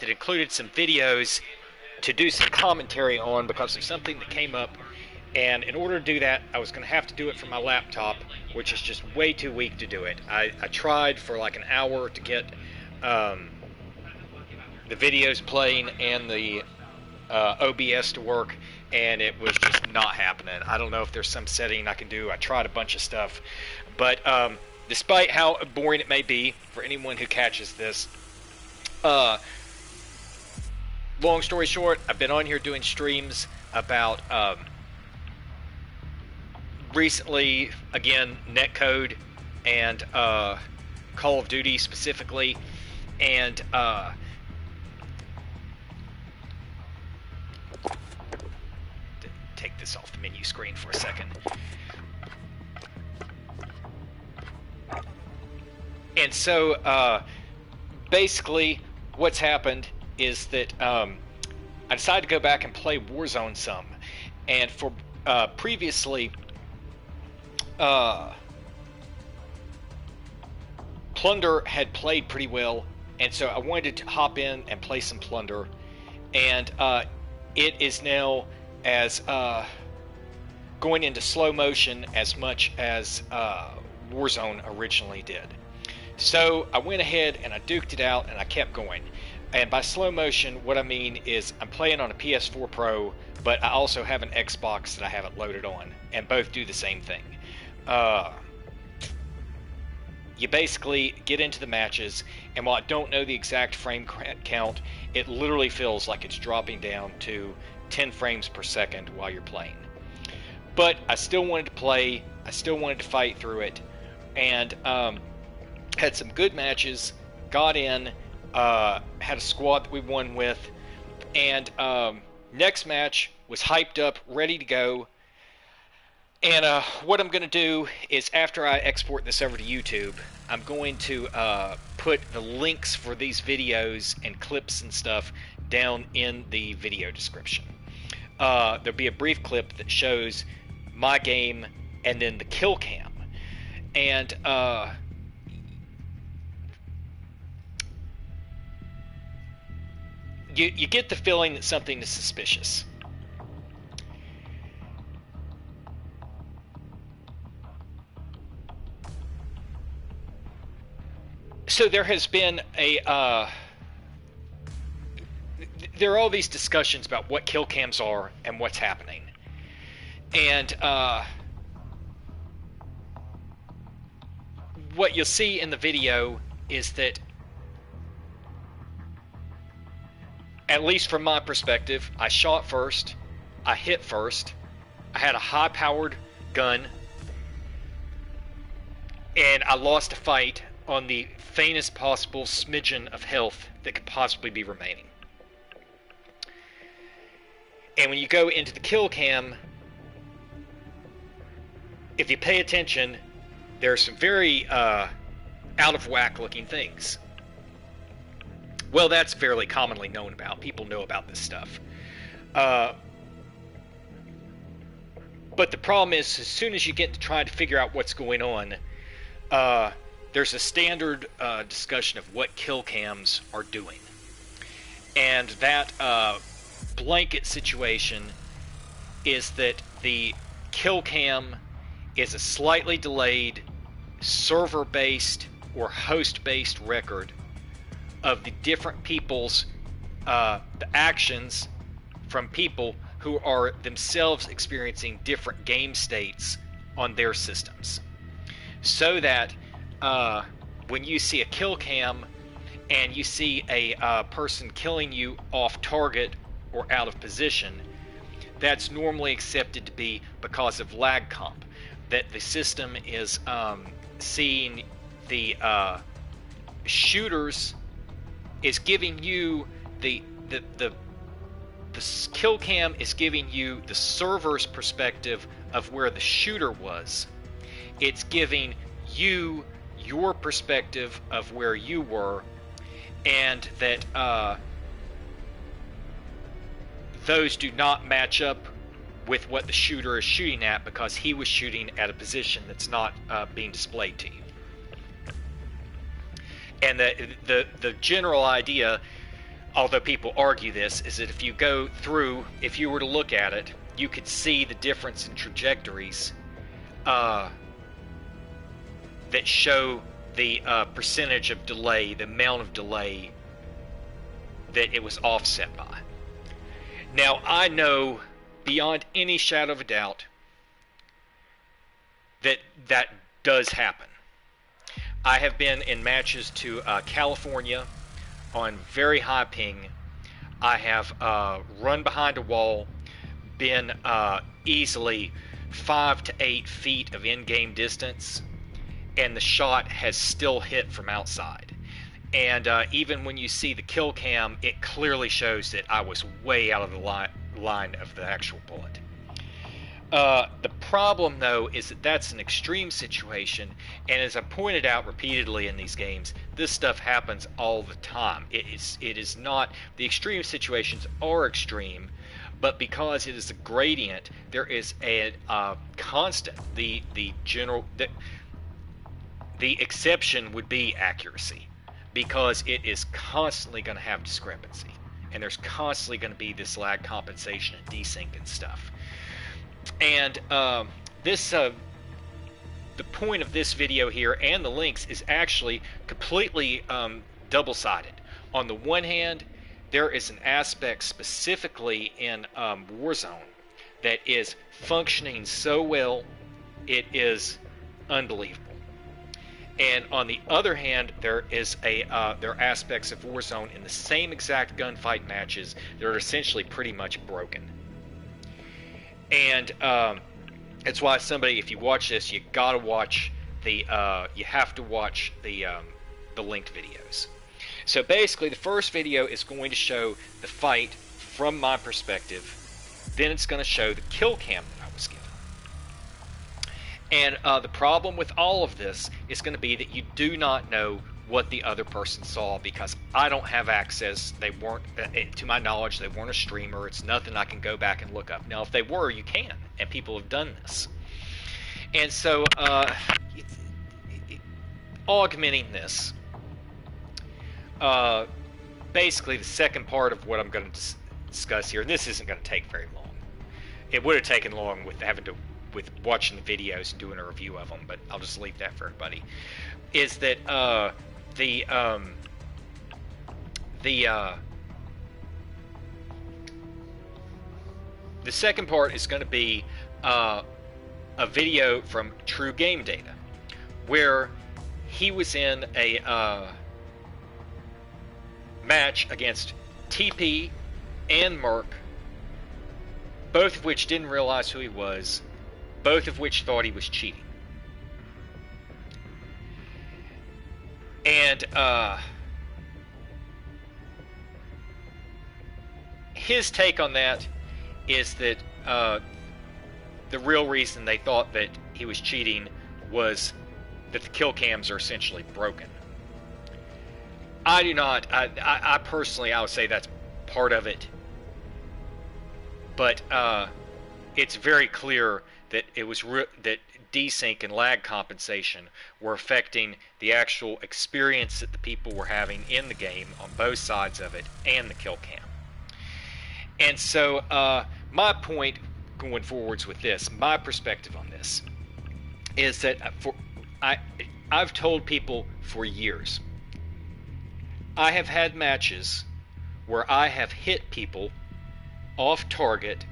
that included some videos to do some commentary on because of something that came up. And in order to do that, I was going to have to do it from my laptop, which is just way too weak to do it. I tried for like an hour to get the videos playing and the OBS to work, and it was just not happening. I don't know if there's some setting I can do. I tried a bunch of stuff. But despite how boring it may be for anyone who catches this, long story short, I've been on here doing streams about recently, again, netcode and Call of Duty specifically, and take this off the menu screen for a second. And so basically what's happened is that I decided to go back and play Warzone some, and for previously Plunder had played pretty well, and so I wanted to hop in and play some Plunder, and it is now as going into slow motion as much as Warzone originally did. So I went ahead and I duked it out and I kept going. And by slow motion, what I mean is I'm playing on a PS4 Pro, but I also have an Xbox that I haven't loaded on, and both do the same thing. You basically get into the matches, and while I don't know the exact frame count, it literally feels like it's dropping down to 10 frames per second while you're playing. But I still wanted to play, I still wanted to fight through it, and had some good matches, got in, had a squad that we won with, and next match was hyped up, ready to go. And what I'm going to do is, after I export this over to YouTube, I'm going to put the links for these videos and clips and stuff down in the video description. There'll be a brief clip that shows my game and then the kill cam. And you get the feeling that something is suspicious. So there has been a there are all these discussions about what kill cams are and what's happening, and what you'll see in the video is that, at least from my perspective, I shot first, I hit first, I had a high-powered gun, and I lost a fight on the faintest possible smidgen of health that could possibly be remaining. And when you go into the kill cam, if you pay attention, there are some very out of whack looking things. Well, that's fairly commonly known about. People know about this stuff. But the problem is, as soon as you get to try to figure out what's going on, there's a standard discussion of what kill cams are doing. And that blanket situation is that the kill cam is a slightly delayed server-based or host-based record of the different people's the actions from people who are themselves experiencing different game states on their systems, so that when you see a kill cam and you see a person killing you off target or out of position, that's normally accepted to be because of lag comp, that the system is seeing the shooters is giving you the kill cam is giving you the server's perspective of where the shooter was. It's giving you your perspective of where you were, and that those do not match up with what the shooter is shooting at, because he was shooting at a position that's not being displayed to you. And the general idea although people argue this, is that if you go through, if you were to look at it, you could see the difference in trajectories that show the percentage of delay, the amount of delay that it was offset by. Now, I know beyond any shadow of a doubt that that does happen. I have been in matches to California on very high ping. I have run behind a wall, been easily 5 to 8 feet of in-game distance, and the shot has still hit from outside. And even when you see the kill cam, it clearly shows that I was way out of the line of the actual bullet. The problem, though, is that that's an extreme situation, and as I pointed out repeatedly in these games, this stuff happens all the time. It is not, the extreme situations are extreme, but because it is a gradient, there is a constant. The exception would be accuracy, because it is constantly going to have discrepancy, and there's constantly going to be this lag compensation and desync and stuff. And the point of this video here and the links is actually completely double-sided. On the one hand, there is an aspect specifically in Warzone that is functioning so well, it is unbelievable. And on the other hand, there are aspects of Warzone in the same exact gunfight matches that are essentially pretty much broken. And that's why somebody, if you watch this, you gotta watch you have to watch the linked videos. So basically, the first video is going to show the fight from my perspective. Then it's going to show the kill cam that I was given. And the problem with all of this is going to be that you do not know what the other person saw, because I don't have access. They weren't, to my knowledge, they weren't a streamer. It's nothing I can go back and look up. Now, if they were, you can, and people have done this. And so, augmenting this, basically the second part of what I'm going to discuss here, and this isn't going to take very long. It would have taken long with watching the videos and doing a review of them, but I'll just leave that for everybody, is that the second part is going to be a video from Truegamedata, where he was in a match against TP and Merk, both of which didn't realize who he was, both of which thought he was cheating. And his take on that is that the real reason they thought that he was cheating was that the kill cams are essentially broken. I do not. I personally, I would say that's part of it, but it's very clear that it was that desync and lag compensation were affecting the actual experience that the people were having in the game on both sides of it and the kill cam. And so my point going forwards with this, my perspective on this, is that I've told people for years, I have had matches where I have hit people off target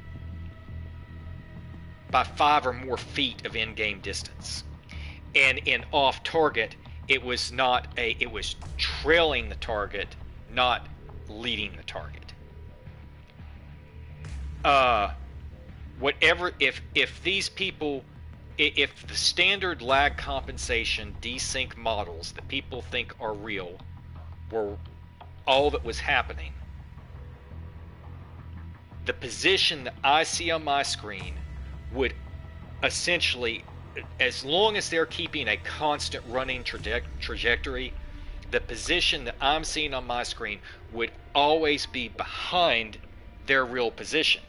by 5 or more feet of in-game distance. And in off target, it was trailing the target, not leading the target. If these people, if the standard lag compensation desync models that people think are real were all that was happening, the position that I see on my screen would essentially, as long as they're keeping a constant running trajectory, the position that I'm seeing on my screen would always be behind their real position.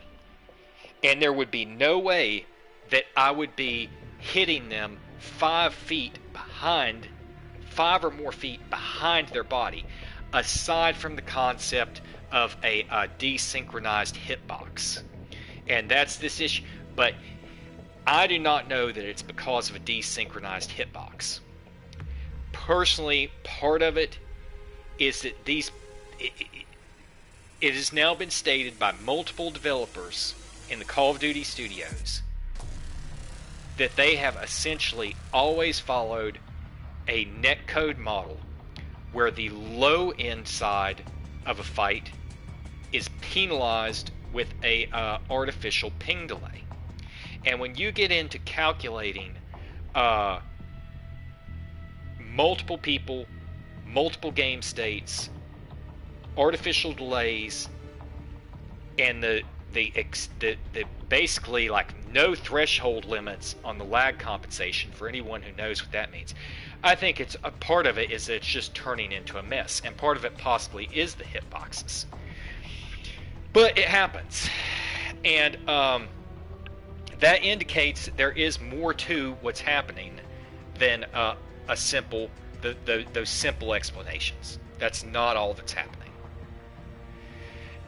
And there would be no way that I would be hitting them 5 feet behind, 5 or more feet behind their body, aside from the concept of a desynchronized hitbox, and that's this issue. But I do not know that it's because of a desynchronized hitbox. Personally, part of it is that it has now been stated by multiple developers in the Call of Duty studios that they have essentially always followed a netcode model where the low end side of a fight is penalized with a artificial ping delay. And when you get into calculating multiple people, multiple game states, artificial delays, and the basically like no threshold limits on the lag compensation for anyone who knows what that means, I think it's a part of it is that it's just turning into a mess, and part of it possibly is the hitboxes. But it happens, and that indicates that there is more to what's happening than a simple those simple explanations. That's not all that's happening.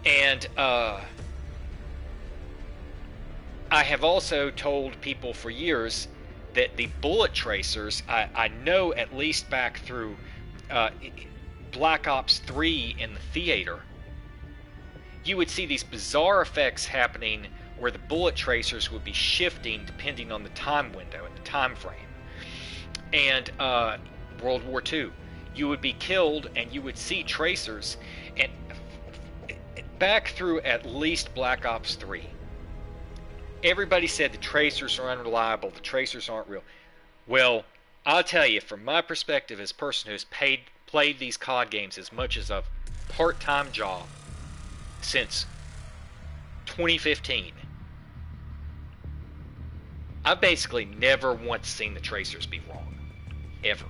And I have also told people for years that the bullet tracers, I know at least back through Black Ops 3 in the theater, you would see these bizarre effects happening where the bullet tracers would be shifting depending on the time window and the time frame. And World War II, you would be killed and you would see tracers, and back through at least Black Ops 3, everybody said the tracers are unreliable, the tracers aren't real. Well, I'll tell you, from my perspective as a person who's played these COD games as much as a part-time job since 2015, I've basically never once seen the tracers be wrong. Ever.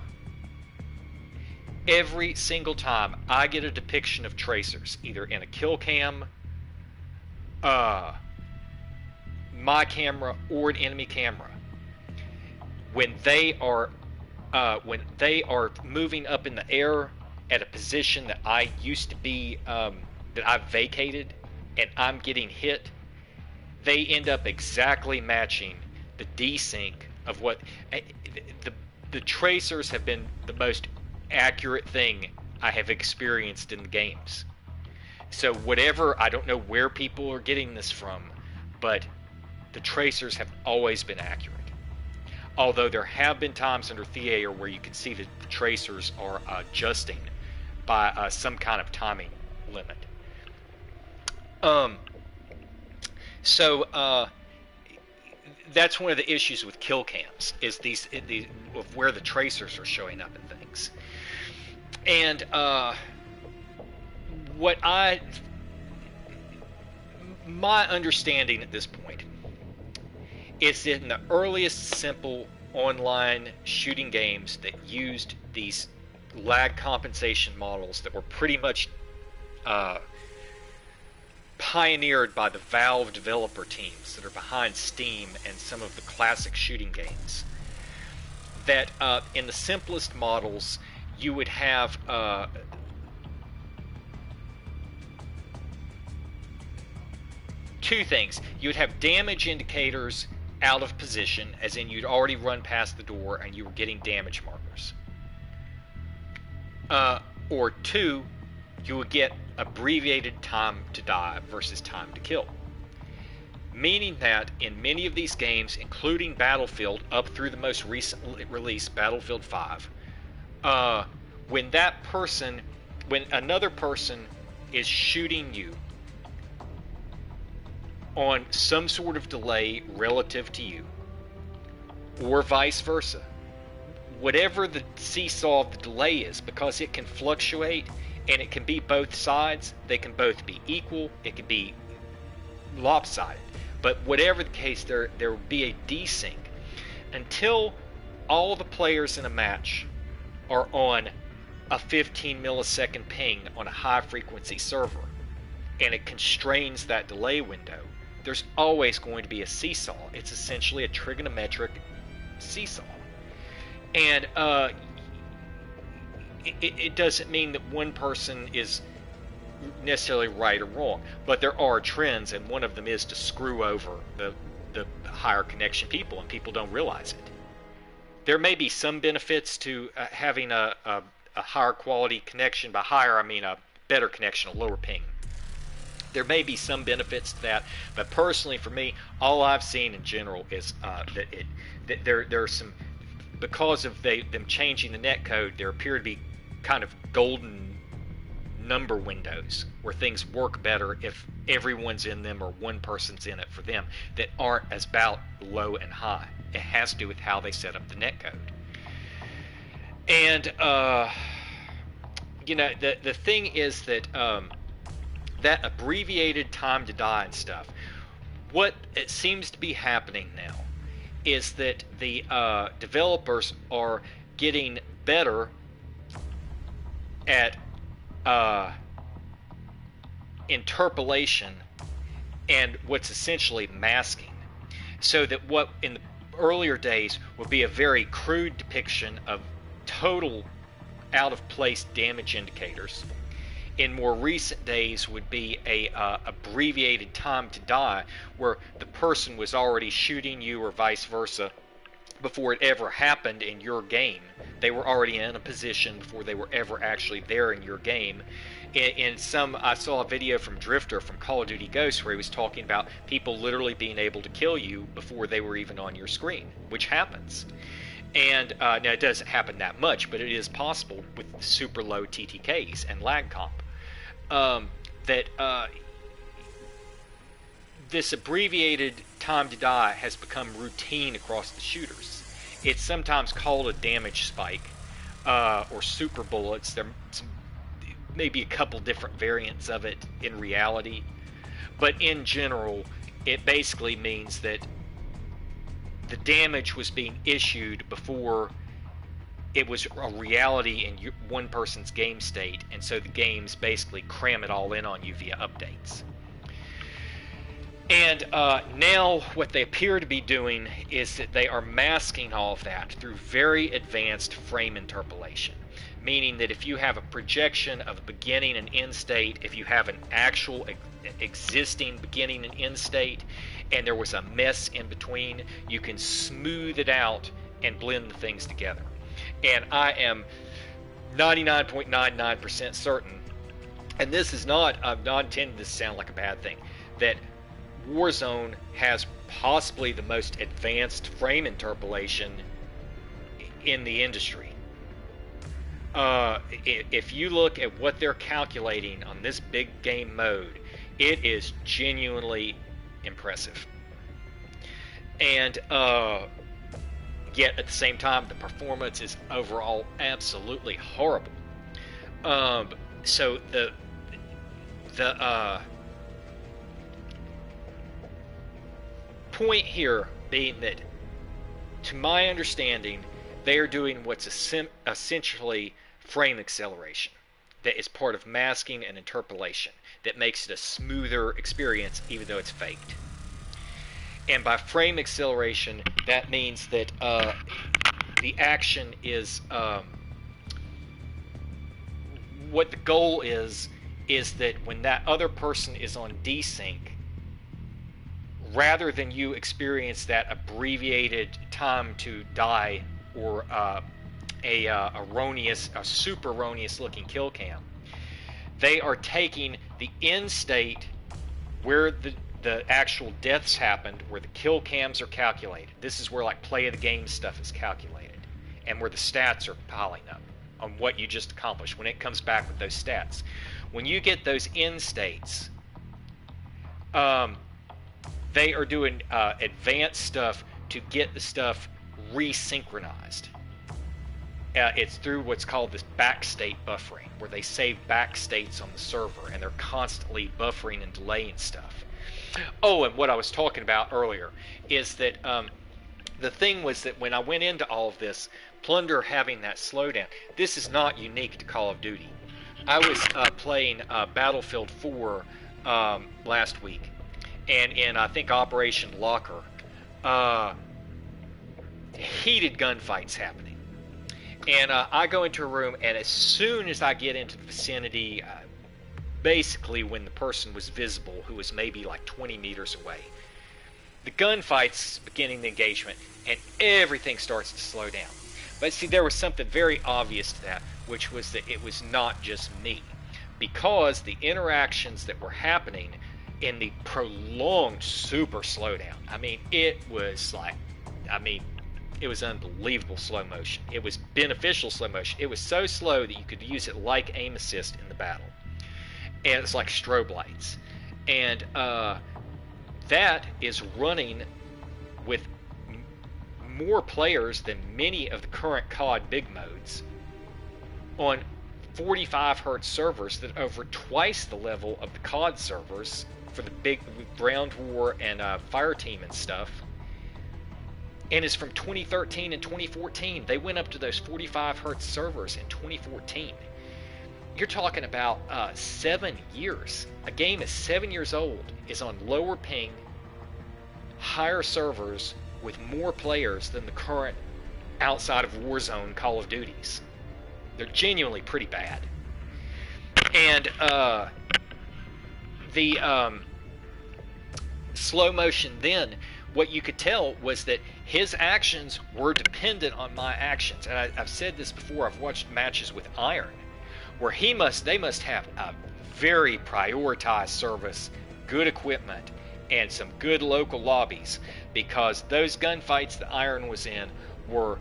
Every single time I get a depiction of tracers, either in a kill cam, my camera, or an enemy camera, when they are moving up in the air at a position that I used to be, that I've vacated, and I'm getting hit, they end up exactly matching the desync of what the tracers have been the most accurate thing I have experienced in the games. So whatever, I don't know where people are getting this from, but the tracers have always been accurate. Although there have been times under theater where you can see that the tracers are adjusting by some kind of timing limit. That's one of the issues with kill cams, is these of where the tracers are showing up in things. And my understanding at this point is that in the earliest simple online shooting games that used these lag compensation models that were pretty much pioneered by the Valve developer teams that are behind Steam and some of the classic shooting games, that in the simplest models you would have two things. You would have damage indicators out of position, as in you'd already run past the door and you were getting damage markers. Or two, you would get abbreviated time to die versus time to kill. Meaning that in many of these games, including Battlefield up through the most recently released Battlefield 5, when another person is shooting you on some sort of delay relative to you, or vice versa, whatever the seesaw of the delay is, because it can fluctuate and it can be both sides, they can both be equal, it can be lopsided, but whatever the case, there will be a desync until all the players in a match are on a 15 millisecond ping on a high frequency server, and it constrains that delay window. There's always going to be a seesaw. It's essentially a trigonometric seesaw. And it doesn't mean that one person is necessarily right or wrong, but there are trends, and one of them is to screw over the higher connection people, and people don't realize it. There may be some benefits to having a higher quality connection. By higher, I mean a better connection, a lower ping. There may be some benefits to that, but personally for me, all I've seen in general is that there are some, because of them changing the net code, there appear to be kind of golden number windows where things work better if everyone's in them or one person's in it for them, that aren't as about low and high. It has to do with how they set up the net code. And the thing is that that abbreviated time to die and stuff, what it seems to be happening now is that the developers are getting better at interpolation and what's essentially masking, so that what in the earlier days would be a very crude depiction of total out of place damage indicators, in more recent days would be a abbreviated time to die, where the person was already shooting you or vice versa before it ever happened in your game. They were already in a position before they were ever actually there in your game. I saw a video from Drifter from Call of Duty Ghosts where he was talking about people literally being able to kill you before they were even on your screen, which happens. And now it doesn't happen that much, but it is possible with super low TTKs and lag comp. This abbreviated time to die has become routine across the shooters. It's sometimes called a damage spike or super bullets. There may be a couple different variants of it in reality, but in general, it basically means that the damage was being issued before it was a reality in one person's game state, and so the games basically cram it all in on you via updates. And now what they appear to be doing is that they are masking all of that through very advanced frame interpolation, meaning that if you have a projection of a beginning and end state, if you have an actual existing beginning and end state, and there was a mess in between, you can smooth it out and blend the things together. And I am 99.99% certain, and this is not, I'm not intending this to sound like a bad thing, that Warzone has possibly the most advanced frame interpolation in the industry. If you look at what they're calculating on this big game mode, it is genuinely impressive. And yet at the same time, the performance is overall absolutely horrible. So the point here being that, to my understanding, they are doing what's essentially frame acceleration, that is part of masking and interpolation, that makes it a smoother experience even though it's faked. And by frame acceleration, that means that the action is what the goal is that when that other person is on desync, rather than you experience that abbreviated time to die or a super erroneous looking kill cam, they are taking the end state where the actual deaths happened, where the kill cams are calculated. This is where like play of the game stuff is calculated, and where the stats are piling up on what you just accomplished when it comes back with those stats. When you get those end states, they are doing advanced stuff to get the stuff resynchronized. It's through what's called this backstate buffering, where they save backstates on the server, and they're constantly buffering and delaying stuff. Oh, and what I was talking about earlier is that the thing was that when I went into all of this, Plunder having that slowdown, this is not unique to Call of Duty. I was playing Battlefield 4 last week, and in, I think, Operation Locker, heated gunfights happening. And I go into a room, and as soon as I get into the vicinity, basically when the person was visible, who was maybe like 20 meters away. The gunfight's beginning the engagement, and everything starts to slow down. But see, there was something very obvious to that, which was that it was not just me. Because the interactions that were happening in the prolonged super slowdown, it was unbelievable slow motion. It was beneficial slow motion. It was so slow that you could use it like aim assist in the battle. And it's like strobe lights. And that is running with more players than many of the current COD big modes on 45 hertz servers that are over twice the level of the COD servers for the big ground war and fire team and stuff. And it's from 2013 and 2014. They went up to those 45 hertz servers in 2014. You're talking about 7 years. A game is 7 years old, is on lower ping, higher servers with more players than the current outside of Warzone Call of Duties. They're genuinely pretty bad. And the slow motion then, what you could tell was that his actions were dependent on my actions. And I've said this before, I've watched matches with Iron, where they must have a very prioritized service, good equipment, and some good local lobbies, because those gunfights that Iron was in were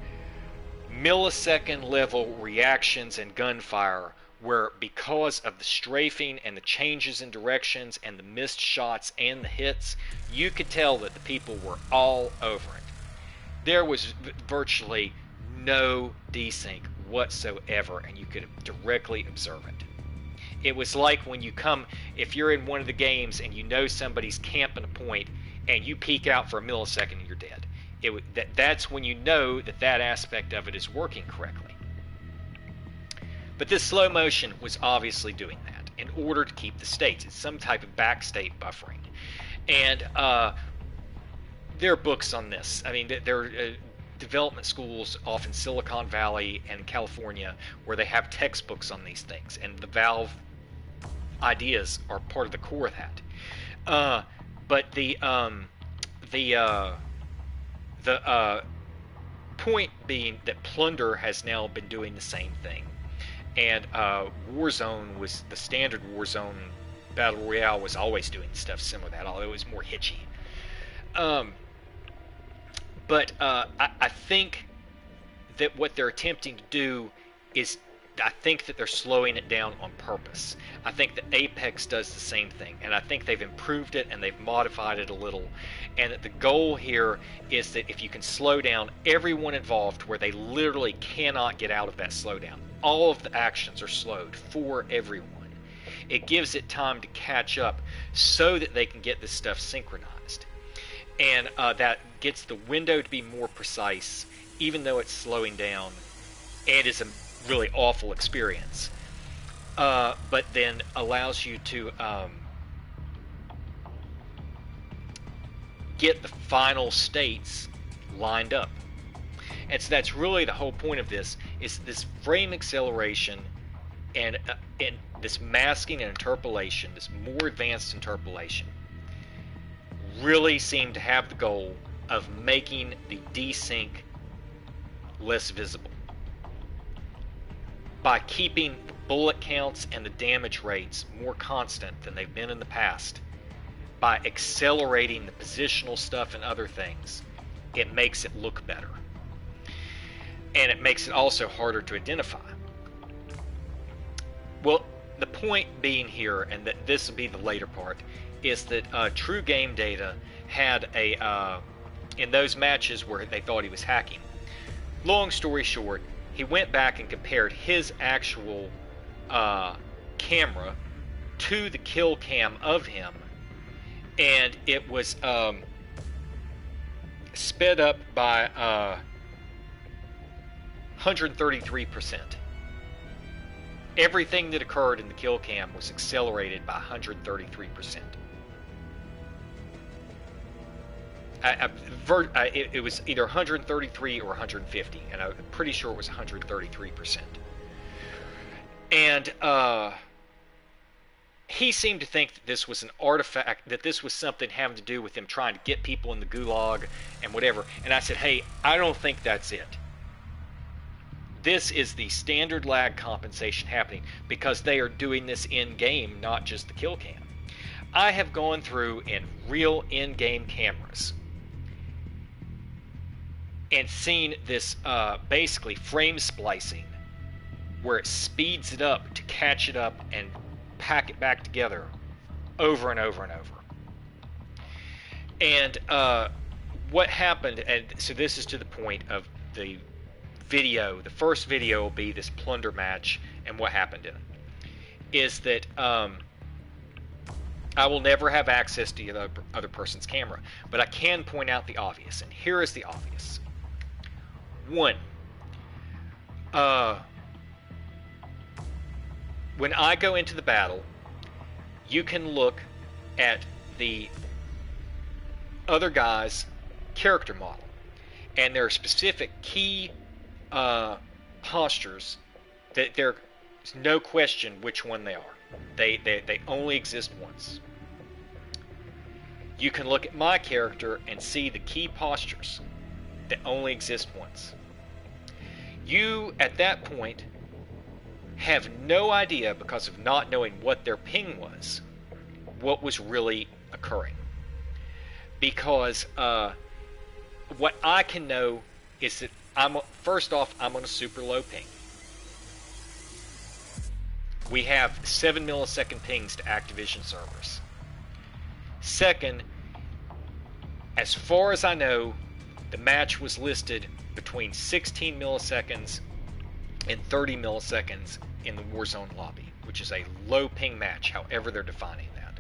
millisecond level reactions and gunfire, where because of the strafing and the changes in directions and the missed shots and the hits, you could tell that the people were all over it. There was virtually no desync whatsoever, and you could directly observe it. It was like when you come, if you're in one of the games and you know somebody's camping a point and you peek out for a millisecond and you're dead. That's when you know that aspect of it is working correctly. But this slow motion was obviously doing that in order to keep the states. It's some type of backstate buffering. And there are books on this. There are development schools off in Silicon Valley and California where they have textbooks on these things. And the Valve ideas are part of the core of that. But the point being that Plunder has now been doing the same thing. And Warzone was the standard Warzone Battle Royale was always doing stuff similar to that, although it was more hitchy. But I think that what they're attempting to do is, I think that they're slowing it down on purpose. I think that Apex does the same thing, and I think they've improved it and they've modified it a little, and that the goal here is that if you can slow down everyone involved where they literally cannot get out of that slowdown, all of the actions are slowed for everyone. It gives it time to catch up so that they can get this stuff synchronized. And that gets the window to be more precise, even though it's slowing down, and is a really awful experience. But then allows you to get the final states lined up. And so that's really the whole point of this, is this frame acceleration and this masking and interpolation, this more advanced interpolation, really seem to have the goal of making the desync less visible. By keeping the bullet counts and the damage rates more constant than they've been in the past, by accelerating the positional stuff and other things, it makes it look better. And it makes it also harder to identify. Well, the point being here, and that this will be the later part, is that Truegamedata had in those matches where they thought he was hacking. Long story short, he went back and compared his actual camera to the kill cam of him, and it was sped up by 133%. Everything that occurred in the kill cam was accelerated by 133%. It was either 133 or 150, and I'm pretty sure it was 133%. And he seemed to think that this was an artifact, that this was something having to do with him trying to get people in the gulag and whatever. And I said, hey, I don't think that's it. This is the standard lag compensation happening because they are doing this in-game, not just the kill cam. I have gone through in real in-game cameras and seen this basically frame splicing where it speeds it up to catch it up and pack it back together over and over and over. And what happened, and so this is to the point of the video, the first video will be this Plunder match and what happened in it, is that I will never have access to the other person's camera, but I can point out the obvious, and here is the obvious. One, when I go into the battle, you can look at the other guy's character model, and there are specific key postures that there's no question which one they are. They only exist once. You can look at my character and see the key postures that only exist once. You, at that point, have no idea, because of not knowing what their ping was, what was really occurring. Because what I can know is that first off, I'm on a super low ping. We have 7 millisecond pings to Activision servers. Second, as far as I know, the match was listed between 16 milliseconds and 30 milliseconds in the Warzone lobby, which is a low ping match, however they're defining that.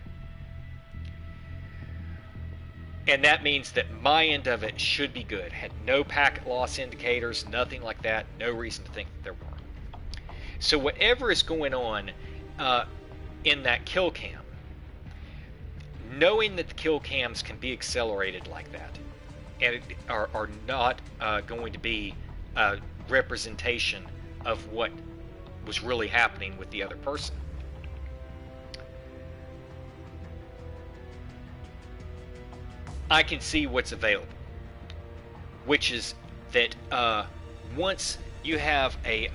And that means that my end of it should be good. Had no packet loss indicators, nothing like that, no reason to think that there were. So whatever is going on in that kill cam, knowing that the kill cams can be accelerated like that, and are not going to be a representation of what was really happening with the other person. I can see what's available, which is that once you have an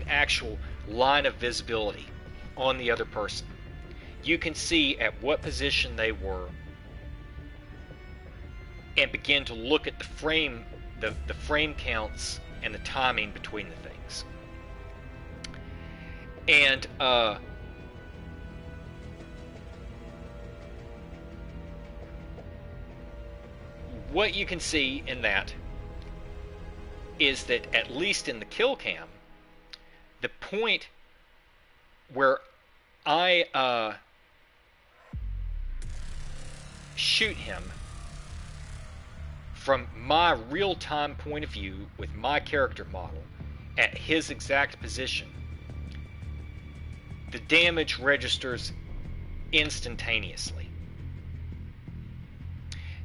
actual line of visibility on the other person, you can see at what position they were and begin to look at the frame counts and the timing between the things. And what you can see in that is that, at least in the kill cam, the point where I shoot him from my real-time point of view with my character model at his exact position, the damage registers instantaneously.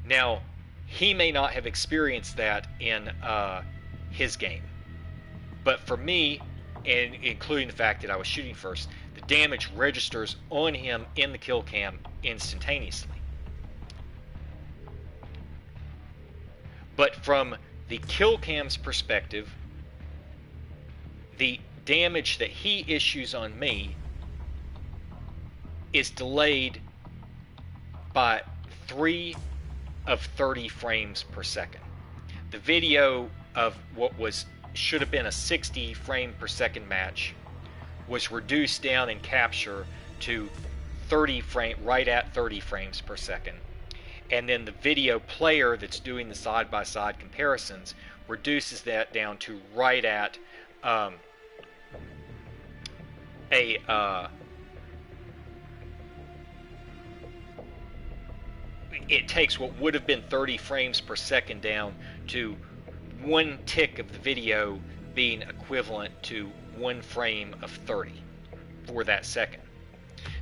Now, he may not have experienced that in his game, but for me, and including the fact that I was shooting first, the damage registers on him in the kill cam instantaneously. But from the kill cam's perspective, the damage that he issues on me is delayed by 3 of 30 frames per second. The video of what should have been a 60 frame per second match was reduced down in capture to 30 right at 30 frames per second. And then the video player that's doing the side-by-side comparisons reduces that down to right at it takes what would have been 30 frames per second down to 1 tick of the video being equivalent to 1 frame of 30 for that second.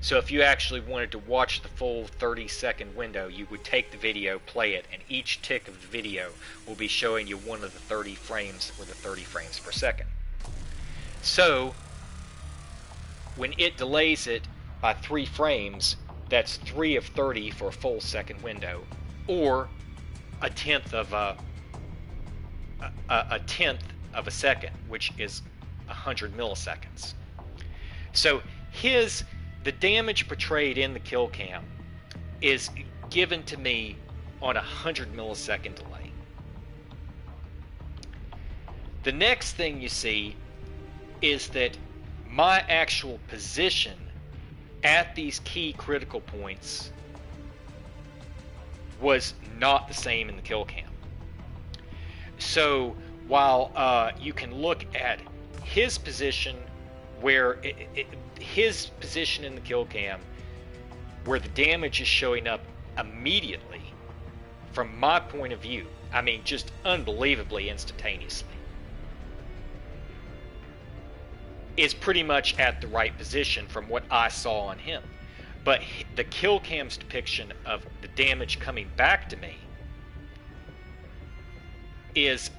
So if you actually wanted to watch the full 30-second window, you would take the video, play it, and each tick of the video will be showing you one of the 30 frames or the 30 frames per second. So when it delays it by 3 frames, that's 3 of 30 for a full second window, or a tenth of a second, which is 100 milliseconds. So the damage portrayed in the kill cam is given to me on a 100 millisecond delay. The next thing you see is that my actual position at these key critical points was not the same in the kill cam. So while you can look at his position where his position in the kill cam where the damage is showing up immediately from my point of view, I mean just unbelievably instantaneously, is pretty much at the right position from what I saw on him. But the kill cam's depiction of the damage coming back to me is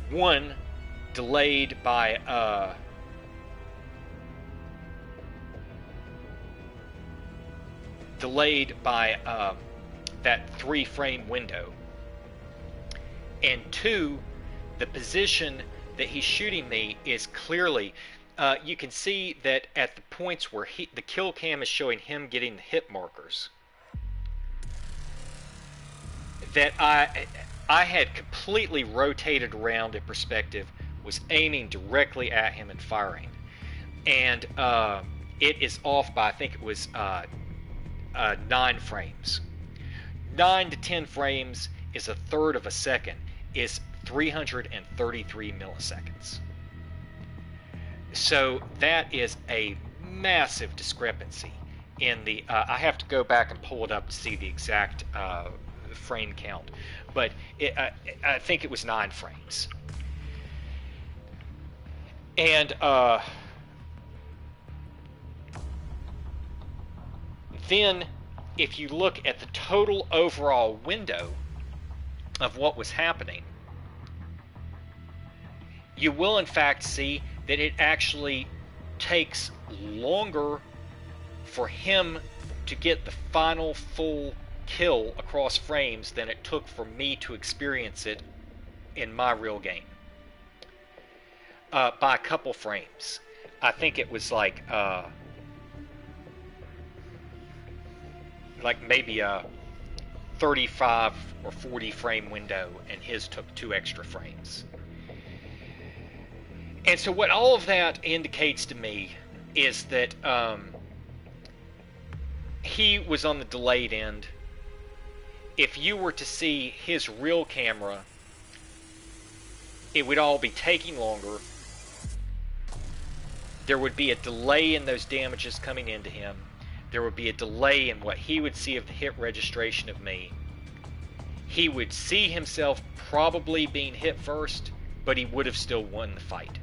one, delayed by that 3 frame window, and 2, the position that he's shooting me is clearly, you can see that at the points where the kill cam is showing him getting the hit markers, that I had completely rotated around in perspective, was aiming directly at him and firing, and it is off by, I think it was 9 frames. 9 to 10 frames is a third of a second, is 333 milliseconds. So that is a massive discrepancy in the I have to go back and pull it up to see the exact frame count, but I think it was 9 frames. And then if you look at the total overall window of what was happening, you will in fact see that it actually takes longer for him to get the final full kill across frames than it took for me to experience it in my real game, by a couple frames. I think it was like maybe a 35 or 40 frame window, and his took 2 extra frames. And so what all of that indicates to me is that he was on the delayed end. If you were to see his real camera, it would all be taking longer. There would be a delay in those damages coming into him. There would be a delay in what he would see of the hit registration of me. He would see himself probably being hit first, but he would have still won the fight.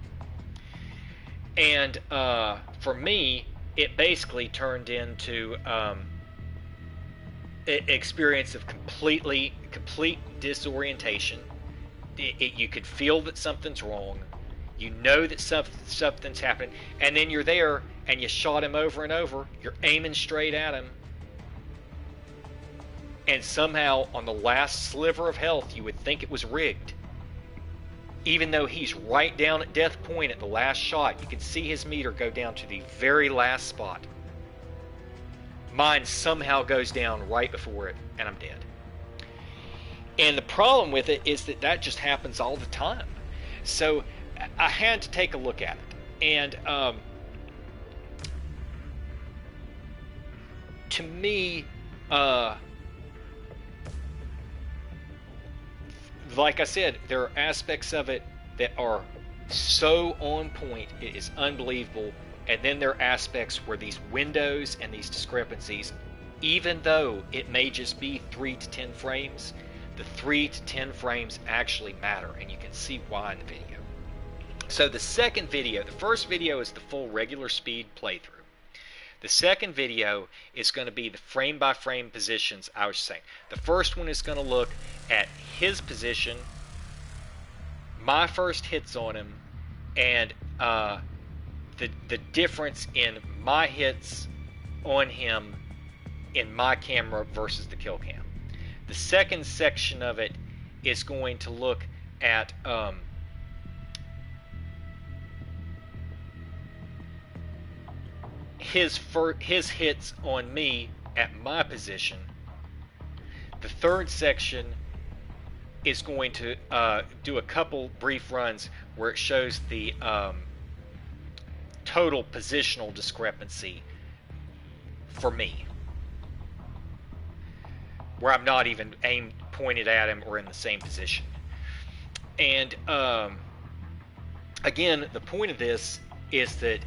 And for me, it basically turned into an experience of complete disorientation. You could feel that something's wrong. You know that something's happening, and then you're there and you shot him over and over. You're aiming straight at him, and somehow on the last sliver of health you would think it was rigged. Even though he's right down at death point at the last shot, you can see his meter go down to the very last spot. Mine somehow goes down right before it, and I'm dead. And the problem with it is that just happens all the time. So I had to take a look at it. And to me, like I said, there are aspects of it that are so on point, it is unbelievable. And then there are aspects where these windows and these discrepancies, even though it may just be 3 to 10 frames, the 3 to 10 frames actually matter, and you can see why in the video. So the second video, the first video is the full regular speed playthrough. The second video is going to be the frame by frame positions I was saying. The first one is going to look at his position, my first hits on him, and the difference in my hits on him in my camera versus the kill cam. The second section of it is going to look at his hits on me at my position. The third section is going to do a couple brief runs where it shows the total positional discrepancy for me, where I'm not even pointed at him or in the same position. And again, the point of this is that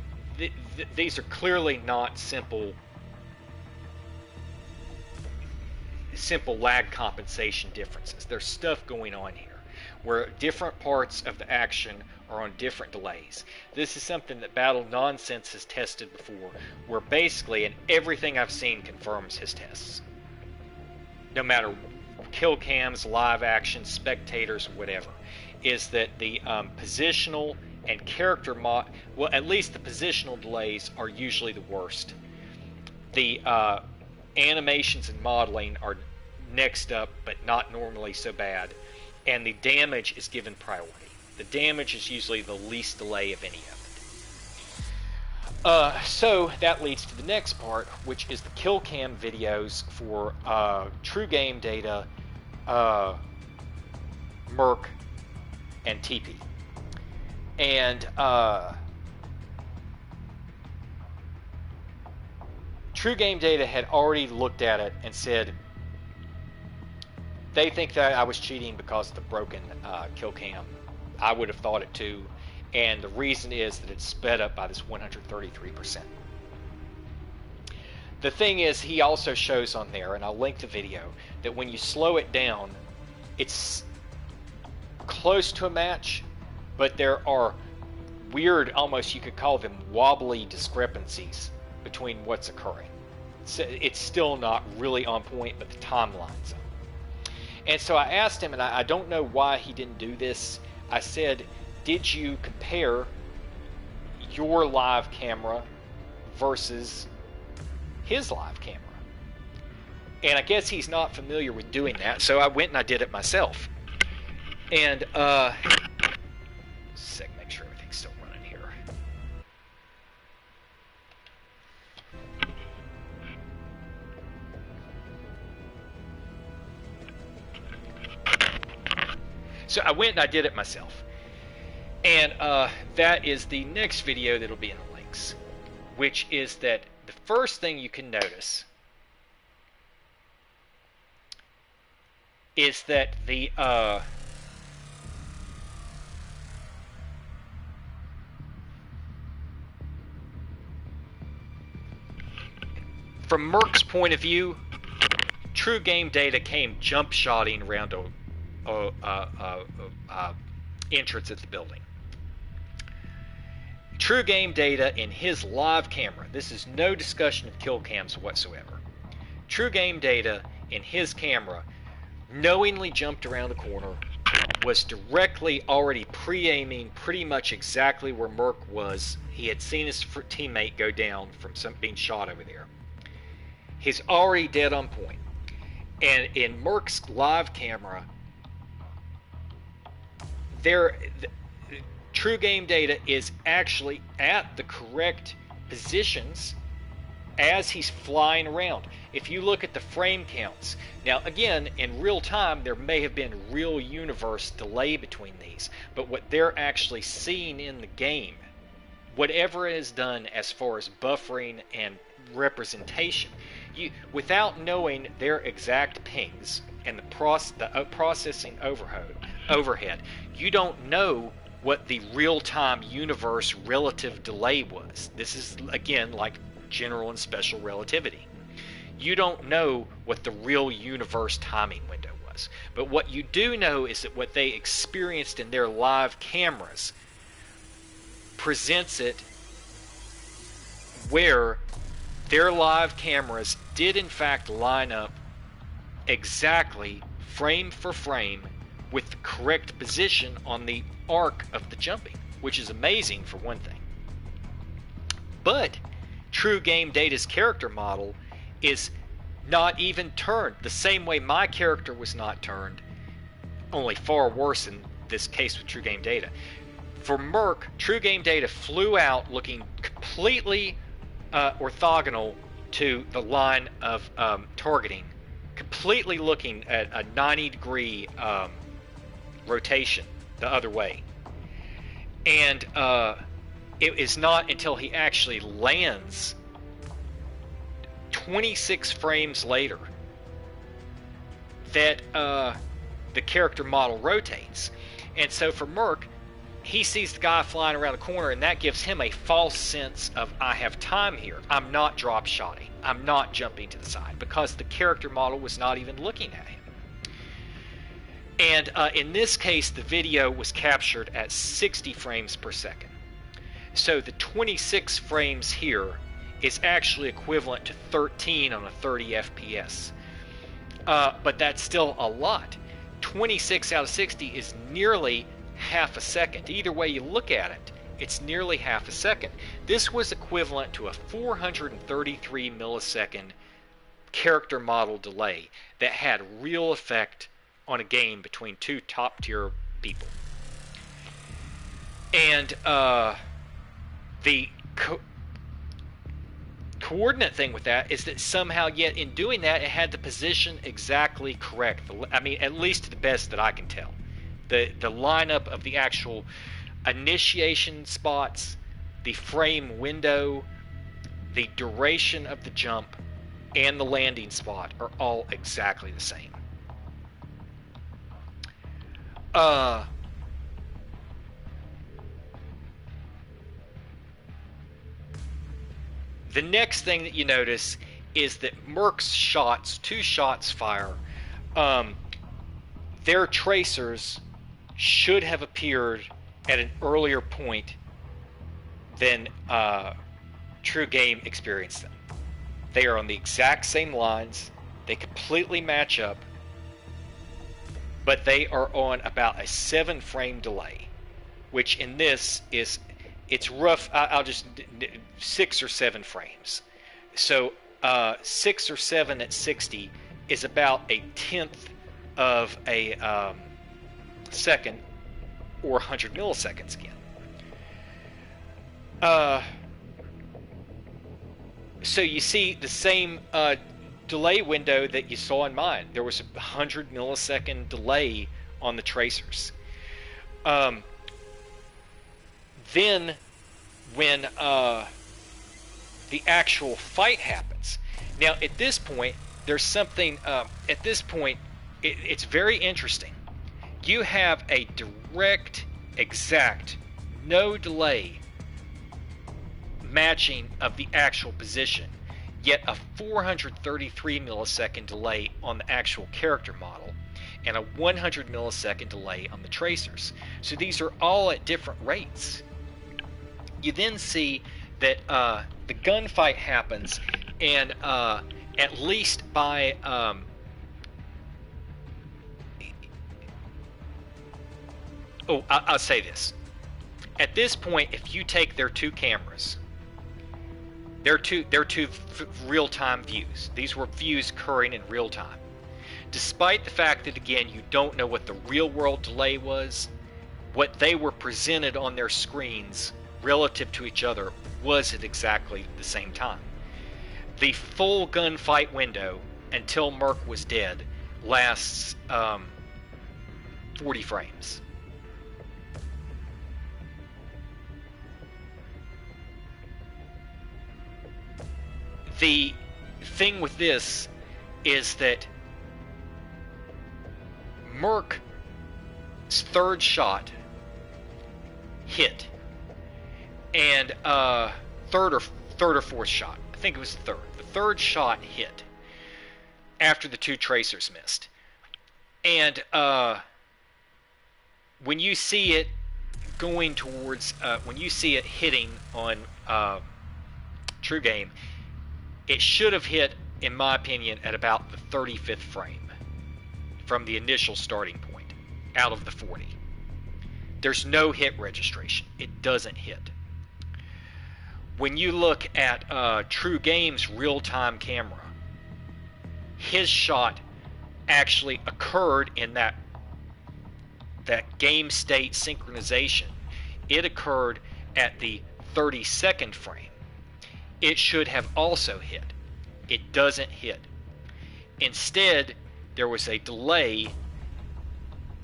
these are clearly not simple lag compensation differences. There's stuff going on here where different parts of the action are on different delays. This is something that Battle Nonsense has tested before, where basically, and everything I've seen confirms his tests. No matter kill cams, live action, spectators, whatever, is that the positional and character well, at least the positional delays are usually the worst. The animations and modeling are next up, but not normally so bad, and the damage is given priority. The damage is usually the least delay of any of it. So that leads to the next part, which is the kill cam videos for Truegamedata, Merk, and TP. And Truegamedata had already looked at it and said they think that I was cheating because of the broken kill cam. I would have thought it too, and the reason is that it's sped up by this 133%. The thing is, he also shows on there, and I'll link the video, that when you slow it down, it's close to a match, but there are weird, almost you could call them wobbly discrepancies between what's occurring. So it's still not really on point, but the timeline's up. And so I asked him, and I don't know why he didn't do this. I said, did you compare your live camera versus his live camera? And I guess he's not familiar with doing that, so I went and I did it myself. And make sure everything's still running here. So I went and I did it myself. And that is the next video that'll be in the links, which is that the first thing you can notice is that the from Merk's point of view, Truegamedata came jump shotting around entrance at the building. Truegamedata in his live camera, this is no discussion of kill cams whatsoever. Truegamedata in his camera knowingly jumped around the corner, was directly already pre-aiming pretty much exactly where Merk was. He had seen his teammate go down from being shot over there. He's already dead on point. And in Merk's live camera, Truegamedata is actually at the correct positions as he's flying around. If you look at the frame counts, now again, in real time, there may have been real universe delay between these, but what they're actually seeing in the game, whatever it is done as far as buffering and representation, without knowing their exact pings and the processing overhead, you don't know what the real-time universe relative delay was. This is, again, like general and special relativity. You don't know what the real universe timing window was. But what you do know is that what they experienced in their live cameras presents it where their live cameras did in fact line up exactly frame for frame with the correct position on the arc of the jumping. which is amazing for one thing. But Truegamedata's character model is not even turned the same way my character was not turned, only far worse in this case with Truegamedata. For Merk, Truegamedata flew out looking completely orthogonal to the line of targeting, completely looking at a 90-degree rotation the other way. And it is not until he actually lands 26 frames later that the character model rotates. And so for Merk, he sees the guy flying around the corner, and that gives him a false sense of, I have time here. I'm not drop-shotting. I'm not jumping to the side, because the character model was not even looking at him. And in this case, the video was captured at 60 frames per second. So the 26 frames here is actually equivalent to 13 on a 30 FPS. But that's still a lot. 26 out of 60 is nearly half a second. Either way you look at it, it's nearly half a second. This was equivalent to a 433 millisecond character model delay that had real effect on a game between two top-tier people. And the coordinate thing with that is that somehow, yet in doing that, it had the position exactly correct. I mean, at least to the best that I can tell. The lineup of the actual initiation spots, the frame window, the duration of the jump, and the landing spot are all exactly the same. The next thing that you notice is that Merk's shots, 2 shots fire, their tracers should have appeared at an earlier point than Truegame experienced them. They are on the exact same lines. They completely match up, but they are on about a 7-frame delay, which in this is, it's rough. I'll just 6 or 7 frames. So 6 or 7 at 60 is about a 1/10 of a second, or 100 milliseconds again. So you see the same delay window that you saw in mine. There was a 100 millisecond delay on the tracers. Then when the actual fight happens, now at this point there's something, at this point it's very interesting. You have a direct, exact, no delay matching of the actual position, yet a 433 millisecond delay on the actual character model and a 100 millisecond delay on the tracers. So these are all at different rates. You then see that the gunfight happens, and at least by I'll say this. At this point, if you take their 2 cameras, their two real-time views, these were views occurring in real time. Despite the fact that, again, you don't know what the real-world delay was, what they were presented on their screens relative to each other was at exactly the same time. The full gunfight window until Merk was dead lasts 40 frames. The thing with this is that Merk's 3rd shot hit, and 3rd or 4th shot, I think it was the 3rd. The 3rd shot hit after the 2 tracers missed, and when you see it going towards, when you see it hitting on Truegame, it should have hit, in my opinion, at about the 35th frame from the initial starting point out of the 40. There's no hit registration. It doesn't hit. When you look at Truegame's real-time camera, his shot actually occurred in that game state synchronization. It occurred at the 32nd frame. It should have also hit. It doesn't hit. Instead, there was a delay,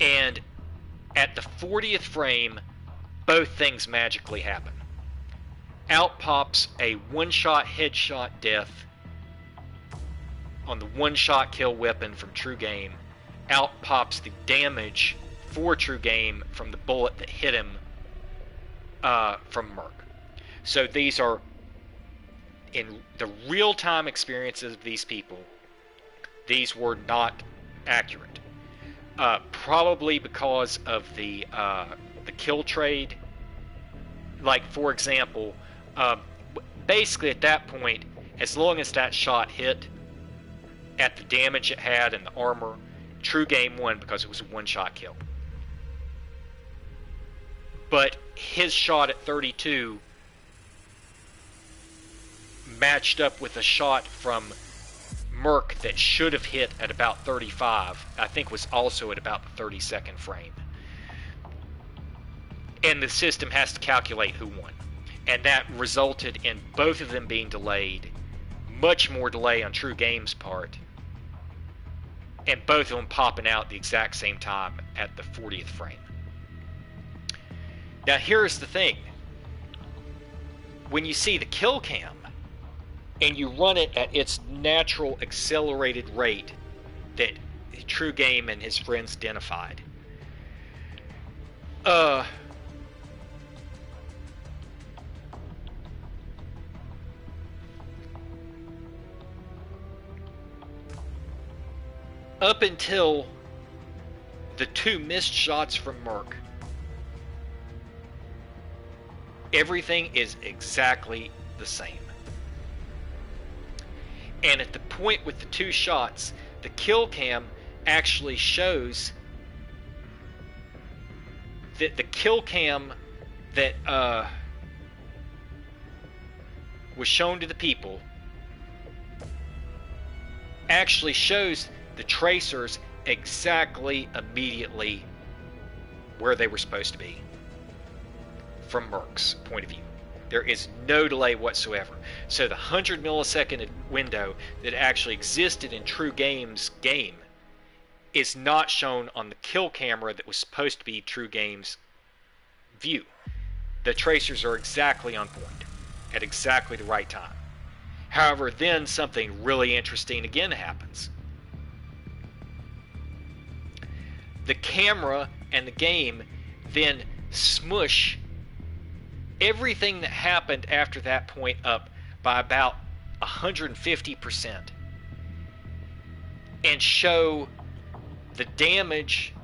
and at the 40th frame, both things magically happen. Out pops a one-shot headshot death on the one-shot kill weapon from Truegame. Out pops the damage for Truegame from the bullet that hit him from Merk. So these are, in the real-time experiences of these people, these were not accurate. Probably because of the kill trade. Like, for example, basically at that point, as long as that shot hit at the damage it had and the armor, Truegame won because it was a one-shot kill. But his shot at 32 matched up with a shot from Merk that should have hit at about 35, I think was also at about the 32nd frame. And the system has to calculate who won. And that resulted in both of them being delayed, much more delay on Truegame's part, and both of them popping out the exact same time at the 40th frame. Now here's the thing. When you see the kill cam, and you run it at its natural accelerated rate that Truegame and his friends identified, up until the two missed shots from Merk, everything is exactly the same. And at the point with the two shots, the kill cam actually shows that the kill cam that was shown to the people actually shows the tracers exactly immediately where they were supposed to be from Merk's point of view. There is no delay whatsoever. So the 100 millisecond window that actually existed in Truegame's game is not shown on the kill camera that was supposed to be Truegame's view. The tracers are exactly on point at exactly the right time. However, then something really interesting again happens. The camera and the game then smush everything that happened after that point up by about 150% and show the damage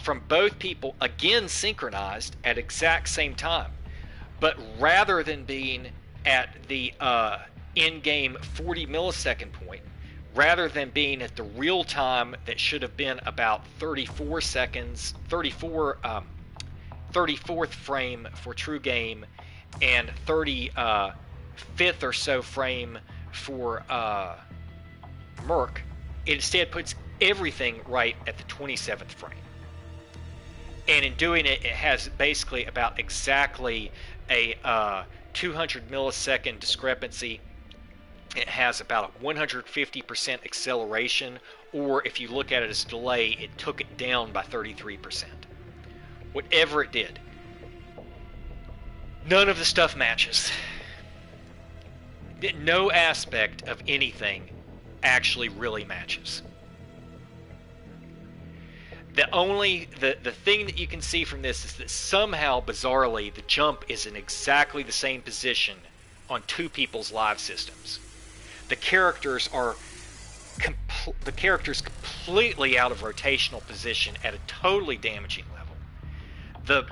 from both people again synchronized at exact same time. But rather than being at the in-game 40 millisecond point, rather than being at the real time that should have been about 34 seconds, 34th frame for Truegame and 35th or so frame for Merk, it instead puts everything right at the 27th frame. And in doing it, it has basically about exactly a 200 millisecond discrepancy. It has about a 150% acceleration, or if you look at it as delay, it took it down by 33%. Whatever it did, none of the stuff matches. No aspect of anything actually really matches. The thing that you can see from this is that somehow, bizarrely, the jump is in exactly the same position on two people's live systems. The characters are completely out of rotational position at a totally damaging level. The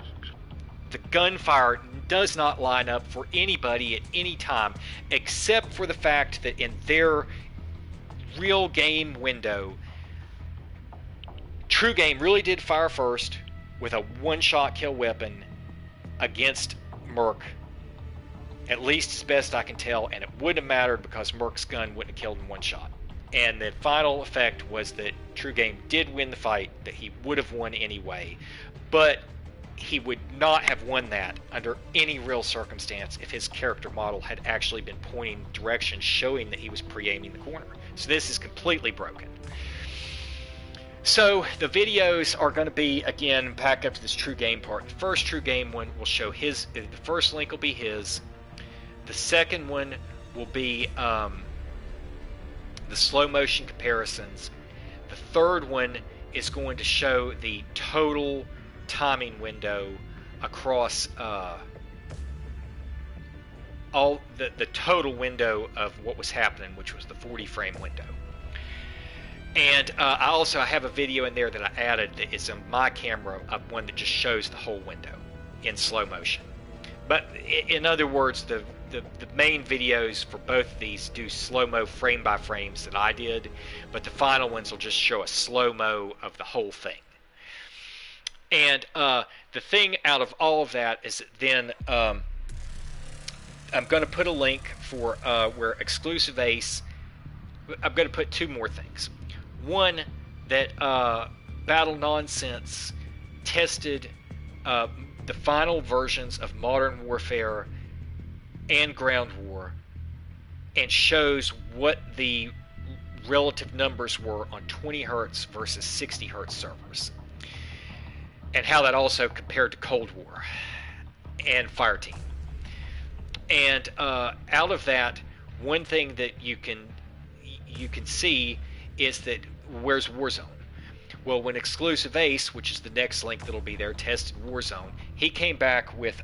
gunfire does not line up for anybody at any time, except for the fact that in their real game window, Truegame really did fire first with a one-shot kill weapon against Merk, at least as best I can tell, and it wouldn't have mattered because Merk's gun wouldn't have killed in one shot. And the final effect was that Truegame did win the fight, that he would have won anyway, but he would not have won that under any real circumstance if his character model had actually been pointing direction, showing that he was pre-aiming the corner. So this is completely broken. So the videos are going to be, again, back up to this Truegame part. The first Truegame one will show his, the first link will be his. The second one will be the slow motion comparisons. The third one is going to show the total timing window across all the total window of what was happening, which was the 40 frame window. And I have a video in there that I added that is on my camera, one that just shows the whole window in slow motion. But in other words, the main videos for both of these do slow-mo frame by frames that I did, but the final ones will just show a slow-mo of the whole thing. And the thing out of all of that is that then I'm going to put a link for where Exclusive Ace, I'm going to put two more things. One, that Battle Nonsense tested the final versions of Modern Warfare and Ground War and shows what the relative numbers were on 20 hertz versus 60 hertz servers, and how that also compared to Cold War and Fireteam. And out of that, one thing that you can see is that where's Warzone? Well, when Exclusive Ace, which is the next link that'll be there, tested Warzone, he came back with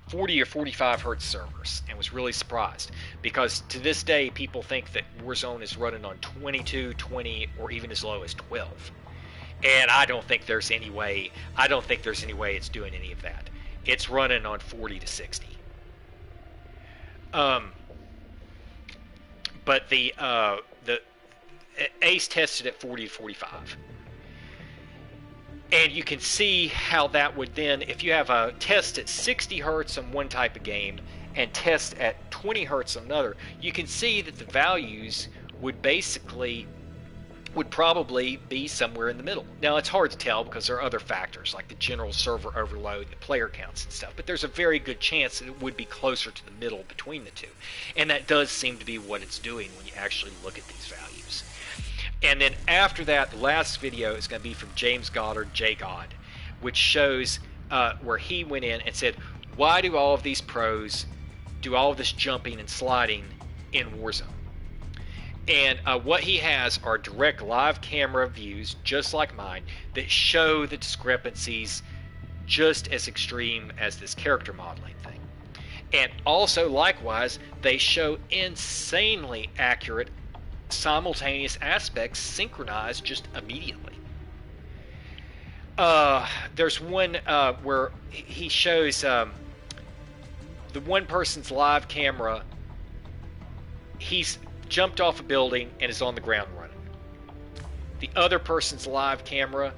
40 or 45 hertz servers and was really surprised, because to this day people think that Warzone is running on 22, 20, or even as low as 12. And I don't think there's any way it's doing any of that. It's running on 40 to 60. But the Ace tested at 40 to 45. And you can see how that would then, if you have a test at 60 hertz on one type of game and test at 20 hertz on another, you can see that the values would probably be somewhere in the middle. Now, it's hard to tell because there are other factors like the general server overload, the player counts and stuff, but there's a very good chance that it would be closer to the middle between the two. And that does seem to be what it's doing when you actually look at these values. And then after that, the last video is going to be from James Goddard, JGOD, which shows where he went in and said, why do all of these pros do all of this jumping and sliding in Warzone? And what he has are direct live camera views, just like mine, that show the discrepancies just as extreme as this character modeling thing. And also, likewise, they show insanely accurate simultaneous aspects synchronized just immediately. There's one where he shows the one person's live camera. He's jumped off a building and is on the ground running. The other person's live camera,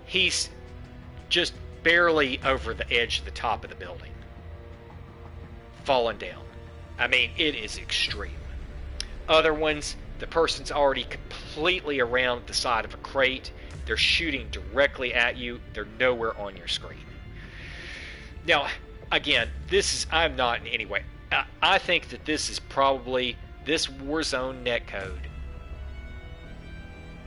he's just barely over the edge of the top of the building, falling down. I mean, it is extreme. Other ones, the person's already completely around the side of a crate. They're shooting directly at you. They're nowhere on your screen. Now, again, I'm not in any way. I think that this Warzone netcode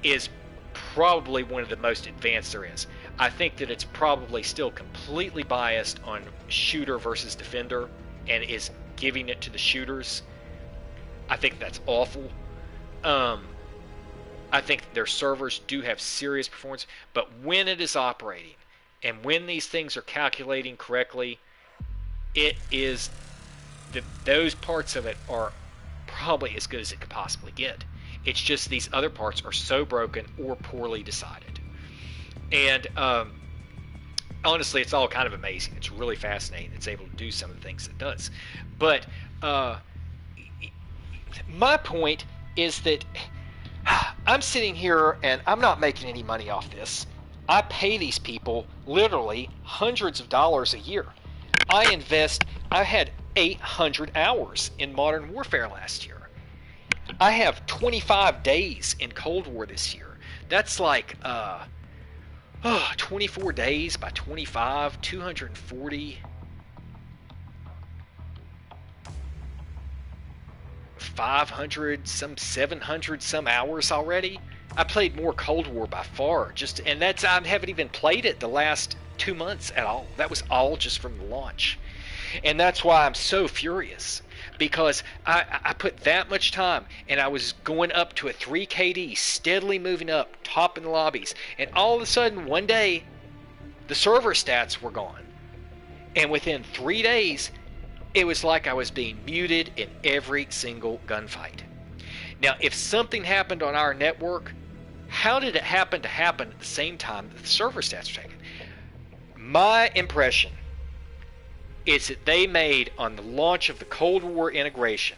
is probably one of the most advanced there is. I think that it's probably still completely biased on shooter versus defender and is giving it to the shooters. I think that's awful. I think their servers do have serious performance, but when it is operating and when these things are calculating correctly, it is those parts of it are probably as good as it could possibly get. It's just these other parts are so broken or poorly decided. And honestly, it's all kind of amazing. It's really fascinating. It's able to do some of the things it does. But my point is that I'm sitting here and I'm not making any money off this. I pay these people literally hundreds of dollars a year. I had 800 hours in Modern Warfare last year. I have 25 days in Cold War this year. That's like 24 days by 25, 240, 500, some 700 some hours already. I played more Cold War by far, and I haven't even played it the last 2 months at all. That was all just from the launch. And that's why I'm so furious, because I put that much time, and I was going up to a 3 KD, steadily moving up, top in the lobbies, and all of a sudden one day the server stats were gone, and within 3 days it was like I was being muted in every single gunfight. Now, if something happened on our network, how did it happen at the same time that the server stats were taken? My impression is that they made, on the launch of the Cold War integration,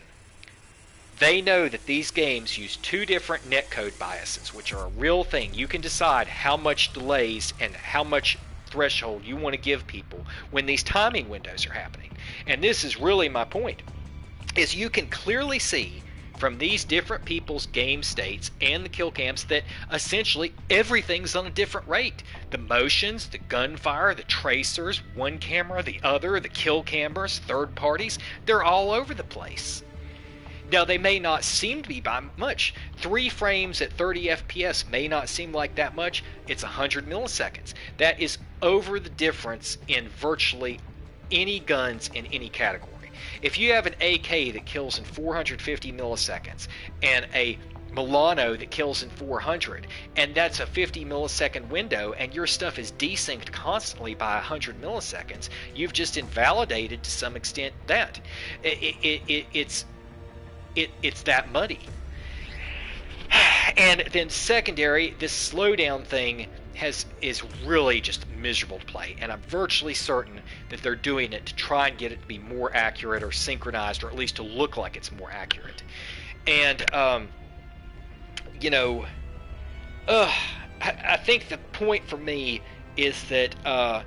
they know that these games use 2 different netcode biases, which are a real thing. You can decide how much delays and how much threshold you want to give people when these timing windows are happening. And this is really my point, is you can clearly see from these different people's game states and the kill cams that essentially everything's on a different rate. The motions, the gunfire, the tracers, one camera, the other, the kill cameras, third parties, they're all over the place. Now, they may not seem to be by much. 3 frames at 30 FPS may not seem like that much. It's 100 milliseconds. That is over the difference in virtually any guns in any category. If you have an AK that kills in 450 milliseconds and a Milano that kills in 400, and that's a 50 millisecond window, and your stuff is desynced constantly by 100 milliseconds, you've just invalidated to some extent that. It's that muddy. And then secondary, this slowdown thing is really just miserable to play, and I'm virtually certain that they're doing it to try and get it to be more accurate or synchronized, or at least to look like it's more accurate. And I think the point for me is that I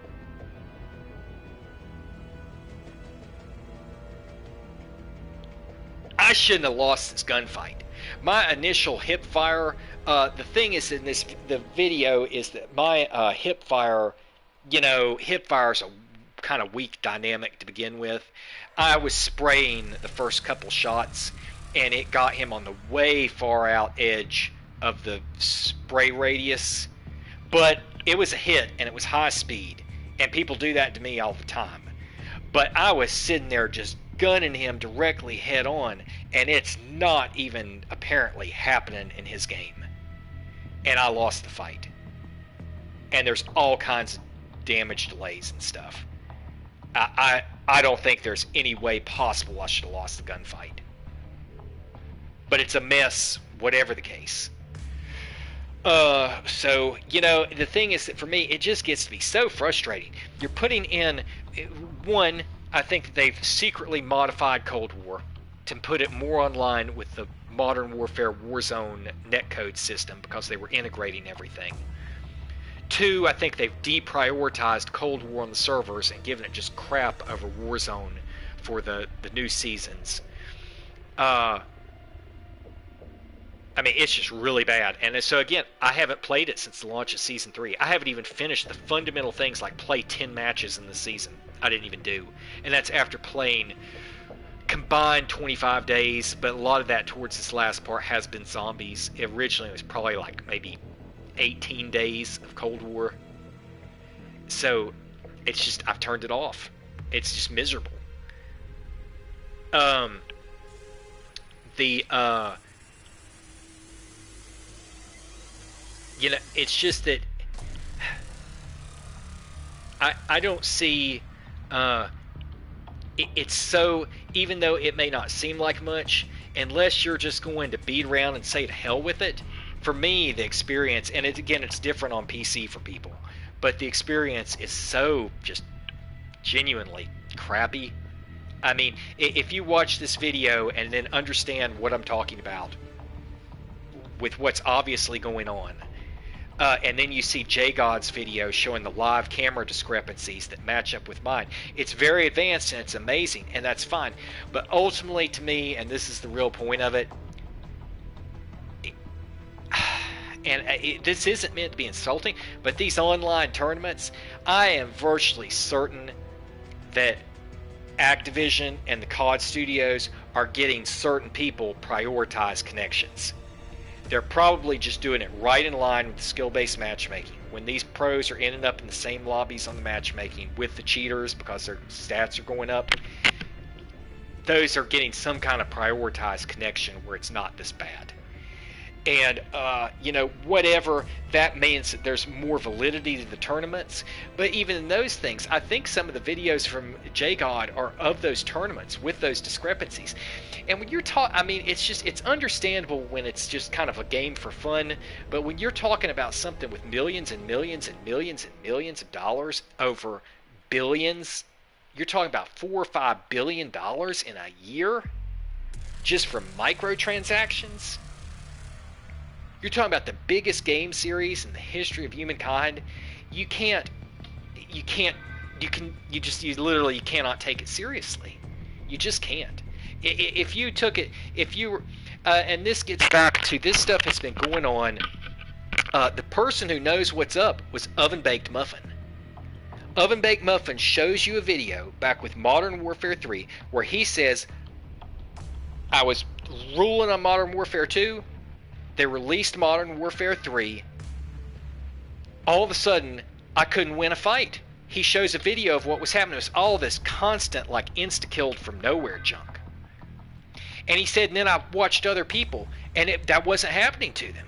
shouldn't have lost this gunfight. My initial hip fire, the thing is in the video is that my hip fire, hip fire's a kind of weak dynamic to begin with. I was spraying the first couple shots, and it got him on the way far out edge of the spray radius, but it was a hit, and it was high speed, and people do that to me all the time. But I was sitting there just gunning him directly head on, and it's not even apparently happening in his game, and I lost the fight. And there's all kinds of damage delays and stuff. I don't think there's any way possible I should have lost the gunfight, but it's a mess whatever the case. So the thing is that for me it just gets to be so frustrating. You're putting in one, I think that they've secretly modified Cold War to put it more online with the Modern Warfare Warzone netcode system because they were integrating everything. 2, I think they've deprioritized Cold War on the servers and given it just crap over Warzone for the new seasons. It's just really bad. And so again, I haven't played it since the launch of Season 3. I haven't even finished the fundamental things like play 10 matches in the season. I didn't even do. And that's after playing combined 25 days, but a lot of that towards this last part has been zombies. Originally it was probably like maybe 18 days of Cold War. So it's just, I've turned it off. It's just miserable. It's just that I don't see it's so, even though it may not seem like much, unless you're just going to beat around and say to hell with it, for me the experience, and it's different on PC for people, but the experience is so just genuinely crappy. I mean, if you watch this video and then understand what I'm talking about with what's obviously going on, And then you see JGOD's video showing the live camera discrepancies that match up with mine. It's very advanced and it's amazing, and that's fine. But ultimately, to me, and this is the real point of it, this isn't meant to be insulting, but these online tournaments, I am virtually certain that Activision and the COD studios are getting certain people prioritized connections. They're probably just doing it right in line with the skill-based matchmaking. When these pros are ending up in the same lobbies on the matchmaking with the cheaters because their stats are going up, those are getting some kind of prioritized connection where it's not this bad. And, whatever, that means that there's more validity to the tournaments. But even in those things, I think some of the videos from JGOD are of those tournaments with those discrepancies. And when you're talking, it's understandable when it's just kind of a game for fun. But when you're talking about something with millions and millions and millions and millions of dollars over billions, you're talking about $4 or $5 billion in a year just from microtransactions. You're talking about the biggest game series in the history of humankind. You literally cannot take it seriously. You just can't. If you took it, and this gets back to, this stuff has been going on. The person who knows what's up was Oven Baked Muffin. Oven Baked Muffin shows you a video back with Modern Warfare 3 where he says, I was ruling on Modern Warfare 2. They released Modern Warfare 3. All of a sudden, I couldn't win a fight. He shows a video of what was happening. It was all this constant, like, insta-killed from nowhere junk. And he said, and then I watched other people, and that wasn't happening to them.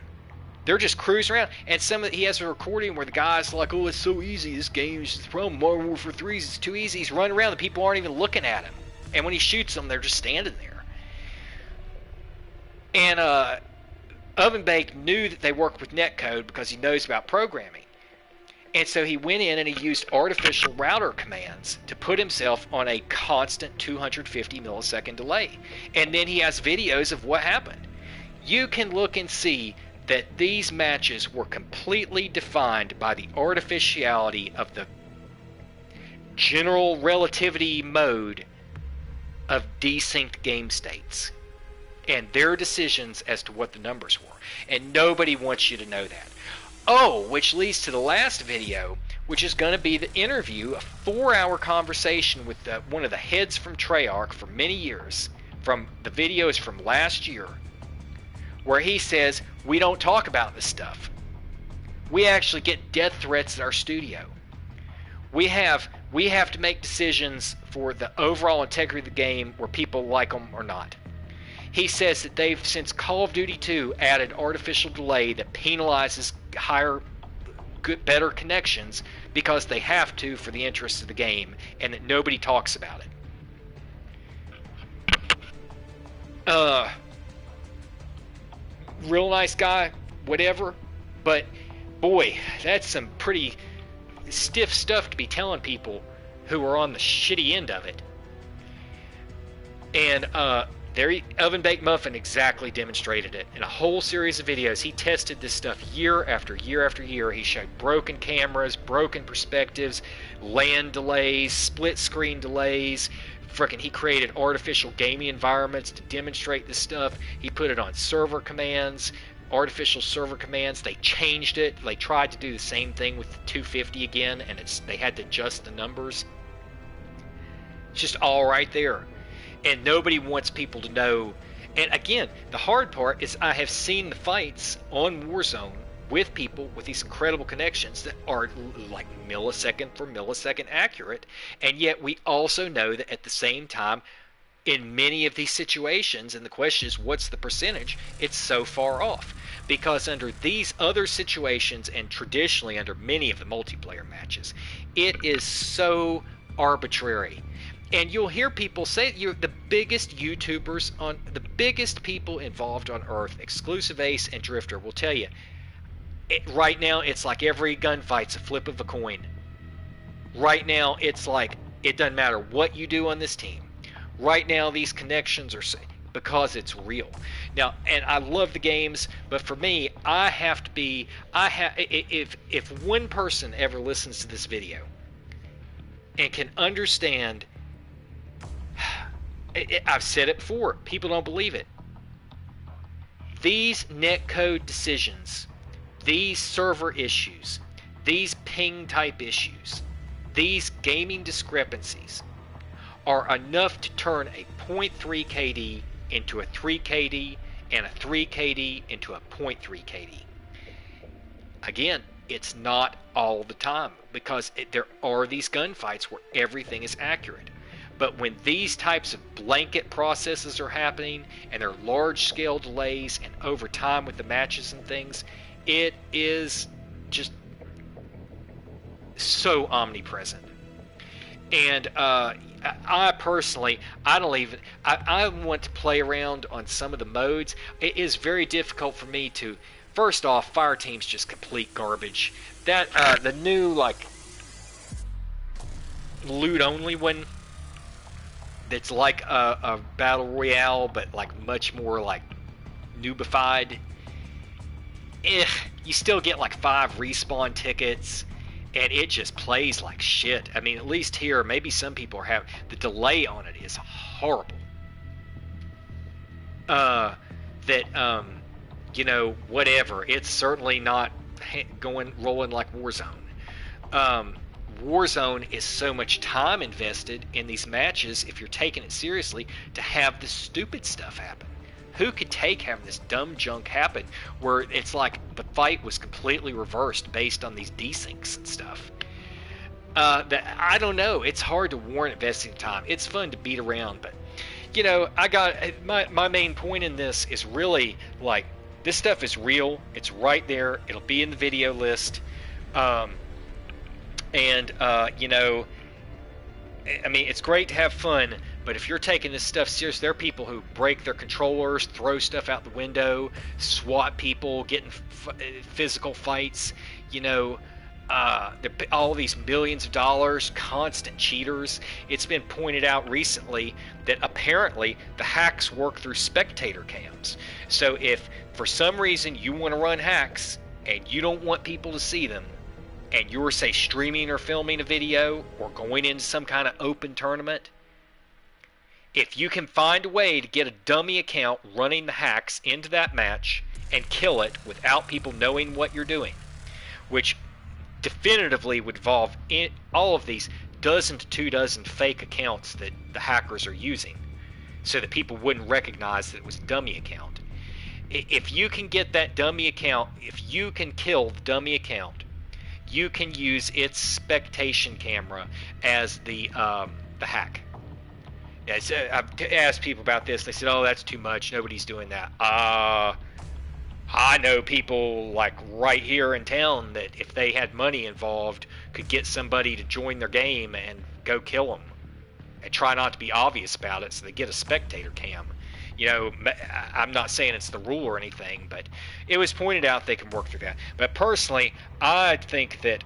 They're just cruising around. And he has a recording where the guy's like, oh, it's so easy. This game is just the problem. Modern Warfare 3 is too easy. He's running around. The people aren't even looking at him. And when he shoots them, they're just standing there. And, Oven Baked knew that they worked with netcode because he knows about programming. And so he went in and he used artificial router commands to put himself on a constant 250 millisecond delay. And then he has videos of what happened. You can look and see that these matches were completely defined by the artificiality of the general relativity mode of desynced game states and their decisions as to what the numbers were. And nobody wants you to know that. Oh, which leads to the last video, which is going to be the interview, a 4-hour conversation with one of the heads from Treyarch for many years. From the videos from last year, where he says, we don't talk about this stuff. We actually get death threats at our studio. We have to make decisions for the overall integrity of the game where people like them or not. He says that they've, since Call of Duty 2, added artificial delay that penalizes better connections because they have to for the interests of the game, and that nobody talks about it. Real nice guy, whatever, but boy, that's some pretty stiff stuff to be telling people who are on the shitty end of it. And Oven Baked Muffin exactly demonstrated it in a whole series of videos. He tested this stuff year after year after year. He showed broken cameras, broken perspectives, LAN delays, split screen delays. He created artificial gaming environments to demonstrate this stuff. He put it on server commands, artificial server commands. They changed it. They tried to do the same thing with the 250 again, and they had to adjust the numbers. It's just all right there. And nobody wants people to know. And again, the hard part is I have seen the fights on Warzone with people with these incredible connections that are like millisecond for millisecond accurate. And yet we also know that at the same time, in many of these situations, and the question is, what's the percentage? It's so far off. Because under these other situations, and traditionally under many of the multiplayer matches, it is so arbitrary. And you'll hear people say, the biggest YouTubers, the biggest people involved on Earth, Exclusive Ace and Drifter, will tell you, right now it's like every gunfight's a flip of a coin. Right now it's like, it doesn't matter what you do on this team. Right now these connections are, because it's real. Now, and I love the games, but for me, if one person ever listens to this video and can understand, I've said it before, people don't believe it. These netcode decisions, these server issues, these ping type issues, these gaming discrepancies are enough to turn a 0.3 KD into a 3 KD and a 3 KD into a 0.3 KD. Again, it's not all the time, because there are these gunfights where everything is accurate. But when these types of blanket processes are happening and there are large scale delays and over time with the matches and things, it is just so omnipresent. And I personally, I want to play around on some of the modes. It is very difficult for me to, first off, Fireteam's just complete garbage. That the new like loot only one, that's like a battle royale, but like much more like noobified. You still get like 5 respawn tickets, and it just plays like shit. I mean, at least here, maybe some people are having, the delay on it is horrible. Whatever. It's certainly not rolling like Warzone. Warzone is so much time invested in these matches, if you're taking it seriously, to have this stupid stuff happen. Who could take having this dumb junk happen where it's like the fight was completely reversed based on these desyncs and stuff? I don't know. It's hard to warrant investing time. It's fun to beat around, but I got my main point in this is really like, this stuff is real. It's right there. It'll be in the video list. I mean, it's great to have fun, but if you're taking this stuff serious, there are people who break their controllers, throw stuff out the window, swat people, get in physical fights, all these millions of dollars, constant cheaters. It's been pointed out recently that apparently the hacks work through spectator cams. So if for some reason you want to run hacks and you don't want people to see them, and you're, say, streaming or filming a video or going into some kind of open tournament, if you can find a way to get a dummy account running the hacks into that match and kill it without people knowing what you're doing, which definitively would involve all of these dozen to 2 dozen fake accounts that the hackers are using so that people wouldn't recognize that it was a dummy account. If you can get that dummy account, if you can kill the dummy account, you can use its spectation camera as the hack. Yeah, so I've asked people about this. They said, "Oh, that's too much. Nobody's doing that." I know people like right here in town that if they had money involved, could get somebody to join their game and go kill them, and try not to be obvious about it, so they get a spectator cam. I'm not saying it's the rule or anything, but it was pointed out they can work through that. But personally, I think that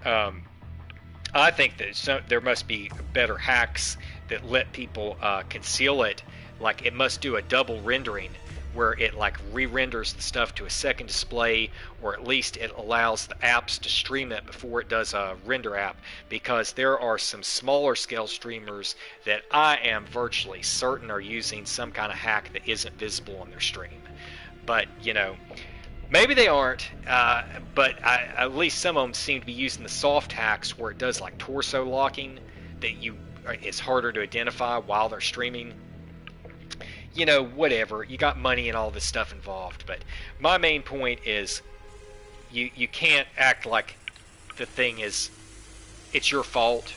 there must be better hacks that let people conceal it. Like it must do a double rendering, where it like re-renders the stuff to a second display, or at least it allows the apps to stream it before it does a render app, because there are some smaller scale streamers that I am virtually certain are using some kind of hack that isn't visible on their stream. But maybe they aren't, but at least some of them seem to be using the soft hacks where it does like torso locking that it's harder to identify while they're streaming. Whatever. You got money and all this stuff involved. But my main point is you can't act like the thing is it's your fault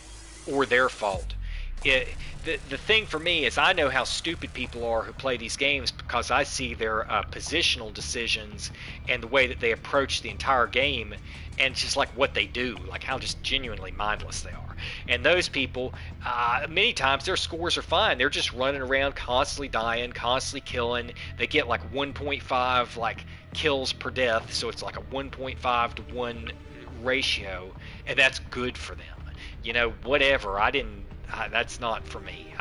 or their fault. The thing for me is I know how stupid people are who play these games, because I see their positional decisions and the way that they approach the entire game, and just like what they do, like how just genuinely mindless they are. And those people, many times their scores are fine. They're just running around constantly dying, constantly killing. They get like 1.5 like kills per death, so it's like a 1.5 to 1 ratio, and that's good for them. Whatever. that's not for me.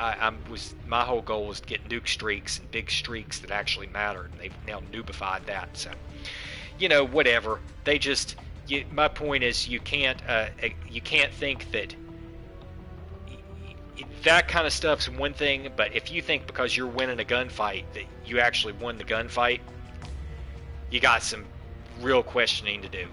My whole goal was to get nuke streaks and big streaks that actually mattered, and they've now noobified that. So, whatever. They just. My point is, you can't think that that kind of stuff's one thing, but if you think because you're winning a gunfight that you actually won the gunfight, you got some real questioning to do.